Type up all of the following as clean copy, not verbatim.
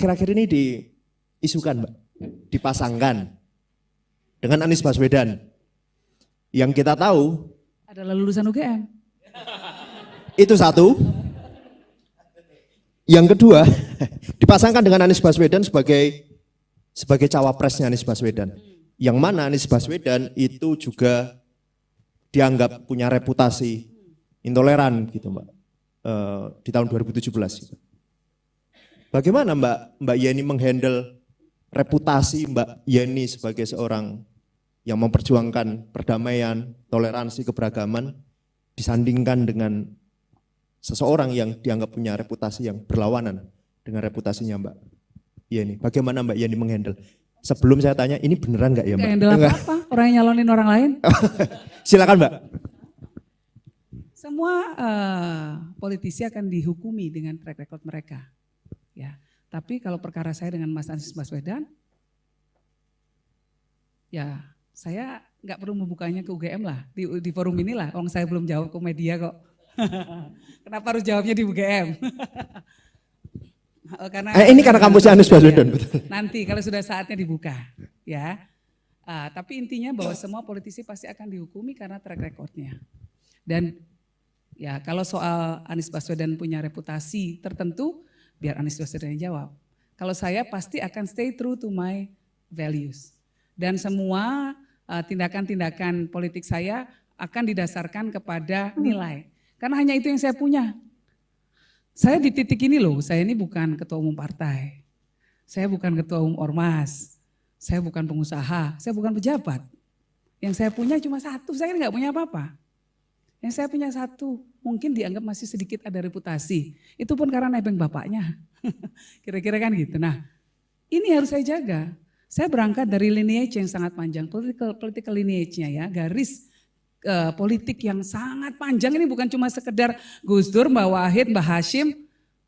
akhir-akhir ini diisukan, Mbak, dipasangkan dengan Anies Baswedan. Yang kita tahu adalah lulusan UGM. itu satu. Yang kedua, dipasangkan dengan Anies Baswedan sebagai cawapresnya Anies Baswedan. Yang mana Anies Baswedan itu juga dianggap punya reputasi intoleran gitu, Mbak, di tahun 2017. Gitu. Bagaimana Mbak Yeni menghandle reputasi Mbak Yeni sebagai seorang yang memperjuangkan perdamaian, toleransi, keberagaman disandingkan dengan seseorang yang dianggap punya reputasi yang berlawanan dengan reputasinya Mbak Yeni. Bagaimana Mbak Yeni menghandle? Sebelum saya tanya, ini beneran nggak ya Mbak? Handle apa-apa, orang yang nyalonin orang lain. Silakan Mbak. Semua politisi akan dihukumi dengan track record mereka. Ya, tapi kalau perkara saya dengan Mas Anies Baswedan, ya saya nggak perlu membukanya ke UGM lah, di forum inilah. Orang saya belum jawab ke media kok. Kenapa harus jawabnya di UGM? Ini karena kampusnya Anies Baswedan. Ya, nanti kalau sudah saatnya dibuka, ya. Tapi intinya bahwa semua politisi pasti akan dihukumi karena track recordnya. Dan ya kalau soal Anies Baswedan punya reputasi tertentu, biar Anies Baswedan yang jawab. Kalau saya pasti akan stay true to my values. Dan semua tindakan-tindakan politik saya akan didasarkan kepada nilai. Karena hanya itu yang saya punya. Saya di titik ini loh, saya ini bukan ketua umum partai. Saya bukan ketua umum ormas. Saya bukan pengusaha, saya bukan pejabat. Yang saya punya cuma satu, saya nggak punya apa-apa. Yang saya punya satu, mungkin dianggap masih sedikit ada reputasi. Itu pun karena nebeng bapaknya. Kira-kira kan gitu. Nah, ini harus saya jaga. Saya berangkat dari lineage yang sangat panjang, political lineage-nya ya, garis politik yang sangat panjang. Ini bukan cuma sekedar Gus Dur, Mbak Wahid, Mbak Hashim,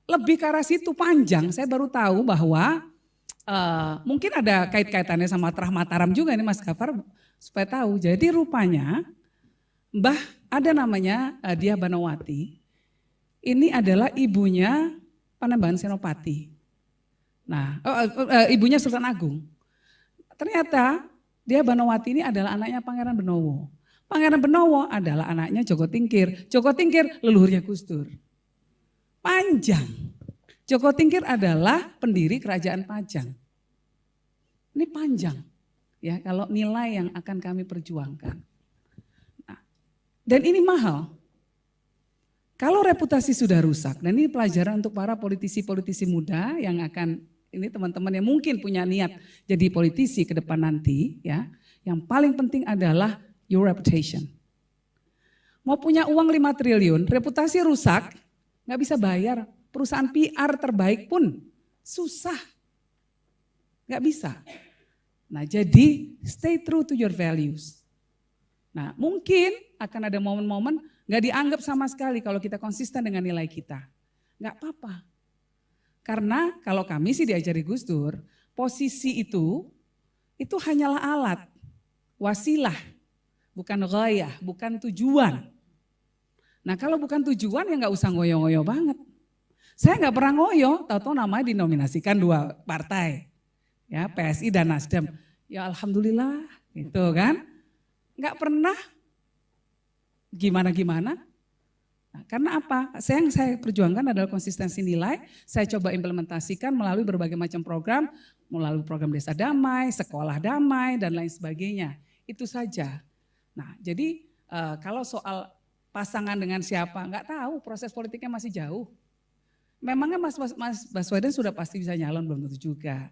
lebih ke arah situ panjang. Saya baru tahu bahwa mungkin ada kait-kaitannya sama Trah Mataram juga ini Mas Gafar, supaya tahu. Jadi rupanya Mbah ada namanya Diah Banowati, ini adalah ibunya Panembahan Senopati. Nah, ibunya Sultan Agung. Ternyata Diah Banowati ini adalah anaknya Pangeran Benowo. Pangeran Benowo adalah anaknya Joko Tingkir. Joko Tingkir leluhurnya Gus Dur. Panjang. Joko Tingkir adalah pendiri Kerajaan Pajang. Ini panjang. Ya, kalau nilai yang akan kami perjuangkan. Nah, dan ini mahal. Kalau reputasi sudah rusak, dan ini pelajaran untuk para politisi-politisi muda yang akan, ini teman-teman yang mungkin punya niat jadi politisi ke depan nanti, ya, yang paling penting adalah your reputation. Mau punya uang 5 triliun, reputasi rusak, nggak bisa bayar. Perusahaan PR terbaik pun susah, nggak bisa. Nah jadi stay true to your values. Nah mungkin akan ada momen-momen nggak dianggap sama sekali kalau kita konsisten dengan nilai kita. Nggak apa-apa. Karena kalau kami sih diajari Gus Dur, posisi itu hanyalah alat, wasilah, bukan ghayah, bukan tujuan. Nah kalau bukan tujuan ya nggak usah ngoyo-ngoyo banget. Saya nggak pernah ngoyo, tahu-tahu namanya dinominasikan 2 partai, ya PSI dan Nasdem. Ya alhamdulillah, gitu kan. Nggak pernah gimana-gimana. Nah, karena apa? Yang saya perjuangkan adalah konsistensi nilai. Saya coba implementasikan melalui berbagai macam program, melalui program Desa Damai, Sekolah Damai, dan lain sebagainya. Itu saja. Nah, jadi kalau soal pasangan dengan siapa, nggak tahu, proses politiknya masih jauh. Memangnya Mas Baswedan sudah pasti bisa nyalon? Belum tentu juga.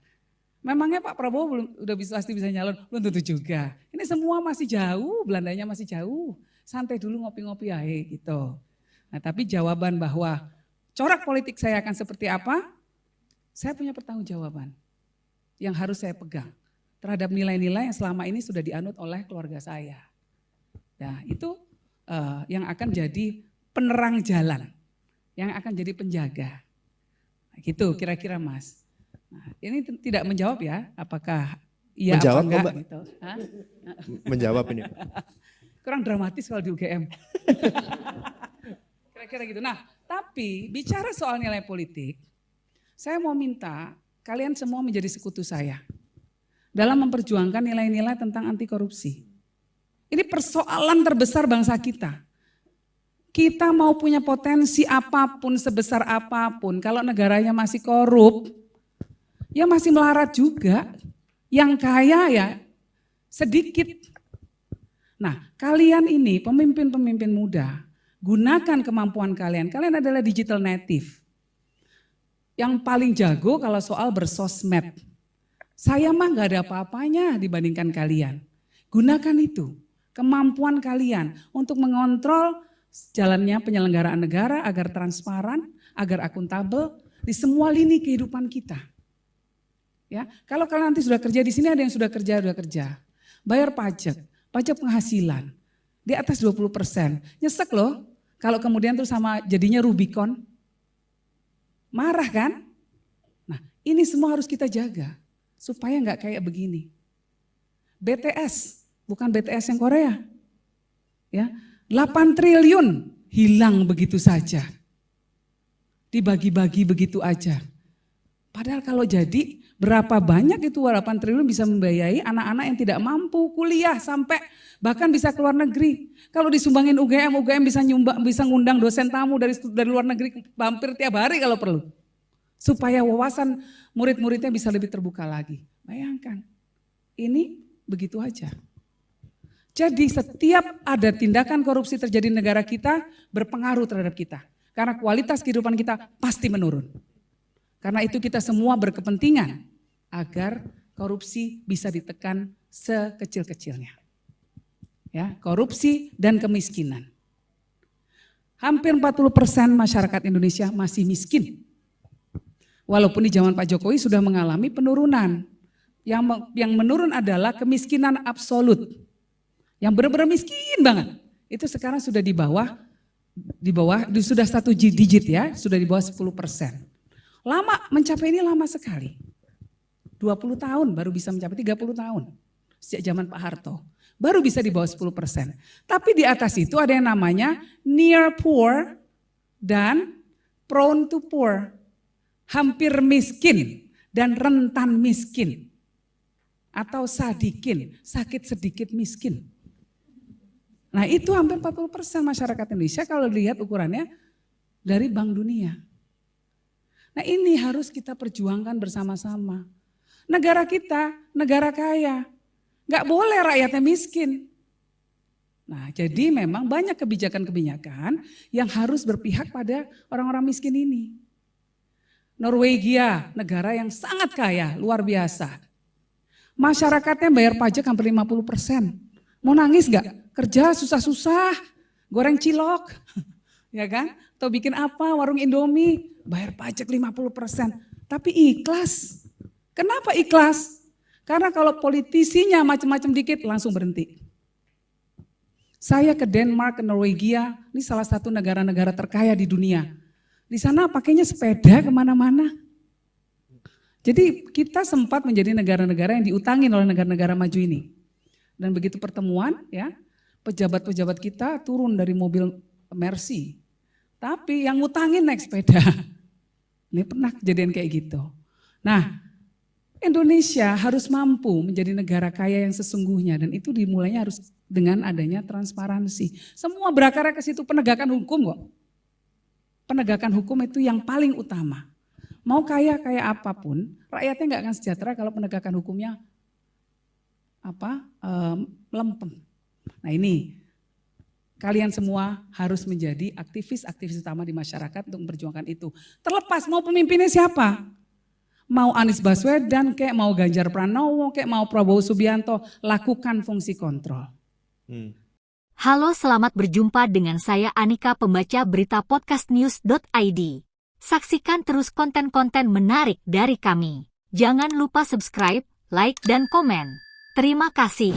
Memangnya Pak Prabowo pasti bisa nyalon? Belum tentu juga. Ini semua masih jauh, Belandanya masih jauh. Santai dulu ngopi-ngopi aja gitu. Nah tapi jawaban bahwa corak politik saya akan seperti apa, saya punya pertanggungjawaban yang harus saya pegang terhadap nilai-nilai yang selama ini sudah dianut oleh keluarga saya. Nah itu yang akan jadi penerang jalan, yang akan jadi penjaga. Nah, gitu kira-kira Mas. Nah, ini tidak menjawab ya, apakah iya menjawab, apa enggak gitu. Hah? Menjawab ini. Kurang dramatis kalau di UGM. Kira-kira gitu. Nah, tapi bicara soal nilai politik, saya mau minta kalian semua menjadi sekutu saya dalam memperjuangkan nilai-nilai tentang anti korupsi. Ini persoalan terbesar bangsa kita. Kita mau punya potensi apapun, sebesar apapun, kalau negaranya masih korup, ya masih melarat juga. Yang kaya ya sedikit. Nah, kalian ini pemimpin-pemimpin muda, gunakan kemampuan kalian. Kalian adalah digital native. Yang paling jago kalau soal bersosmed. Saya mah gak ada apa-apanya dibandingkan kalian. Gunakan itu, kemampuan kalian untuk mengontrol jalannya penyelenggaraan negara agar transparan, agar akuntabel di semua lini kehidupan kita. Ya, kalau kalian nanti sudah kerja di sini, ada yang sudah kerja. Bayar pajak penghasilan di atas 20%. Nyesek loh kalau kemudian terus sama jadinya Rubicon. Marah kan? Nah, ini semua harus kita jaga supaya nggak kayak begini. BTS, bukan BTS yang Korea. Ya, 8 triliun hilang begitu saja. Dibagi-bagi begitu aja. Padahal kalau jadi berapa banyak itu 8 triliun bisa membiayai anak-anak yang tidak mampu kuliah sampai bahkan bisa ke luar negeri. Kalau disumbangin UGM bisa ngundang dosen tamu dari luar negeri hampir tiap hari kalau perlu. Supaya wawasan murid-muridnya bisa lebih terbuka lagi. Bayangkan, ini begitu aja. Jadi setiap ada tindakan korupsi terjadi di negara kita berpengaruh terhadap kita. Karena kualitas kehidupan kita pasti menurun. Karena itu kita semua berkepentingan agar korupsi bisa ditekan sekecil-kecilnya. Ya, korupsi dan kemiskinan. Hampir 40% masyarakat Indonesia masih miskin. Walaupun di zaman Pak Jokowi sudah mengalami penurunan. Yang menurun adalah kemiskinan absolut. Yang benar-benar miskin banget. Itu sekarang sudah di bawah sudah 1 digit ya, sudah di bawah 10%. Lama, mencapai ini lama sekali. 20 tahun baru bisa mencapai 30 tahun. Sejak zaman Pak Harto. Baru bisa di bawah 10%. Tapi di atas itu ada yang namanya near poor dan prone to poor. Hampir miskin dan rentan miskin. Atau sadikin, sakit sedikit miskin. Nah itu hampir 40% masyarakat Indonesia kalau lihat ukurannya dari Bank Dunia. Nah ini harus kita perjuangkan bersama-sama. Negara kita, negara kaya. Gak boleh rakyatnya miskin. Nah jadi memang banyak kebijakan-kebijakan yang harus berpihak pada orang-orang miskin ini. Norwegia, negara yang sangat kaya, luar biasa. Masyarakatnya bayar pajak hampir 50%. Mau nangis gak? Kerja susah-susah, goreng cilok, ya kan? Atau bikin apa, warung Indomie, bayar pajak 50%. Tapi ikhlas. Kenapa ikhlas? Karena kalau politisinya macam-macam dikit langsung berhenti. Saya ke Denmark, ke Norwegia, ini salah satu negara-negara terkaya di dunia. Di sana pakainya sepeda kemana-mana. Jadi kita sempat menjadi negara-negara yang diutangin oleh negara-negara maju ini. Dan begitu pertemuan ya, pejabat-pejabat kita turun dari mobil Mercy. Tapi yang ngutangin naik sepeda. Ini pernah kejadian kayak gitu. Nah, Indonesia harus mampu menjadi negara kaya yang sesungguhnya. Dan itu dimulainya harus dengan adanya transparansi. Semua berakarnya ke situ, penegakan hukum kok. Penegakan hukum itu yang paling utama. Mau kaya apapun, rakyatnya nggak akan sejahtera kalau penegakan hukumnya melempem. Nah ini, kalian semua harus menjadi aktivis-aktivis utama di masyarakat untuk memperjuangkan itu. Terlepas mau pemimpinnya siapa? Mau Anies Baswedan, kayak mau Ganjar Pranowo, kayak mau Prabowo Subianto, lakukan fungsi kontrol. Halo, selamat berjumpa dengan saya Anika, pembaca berita podcastnews.id. Saksikan terus konten-konten menarik dari kami. Jangan lupa subscribe, like, dan komen. Terima kasih.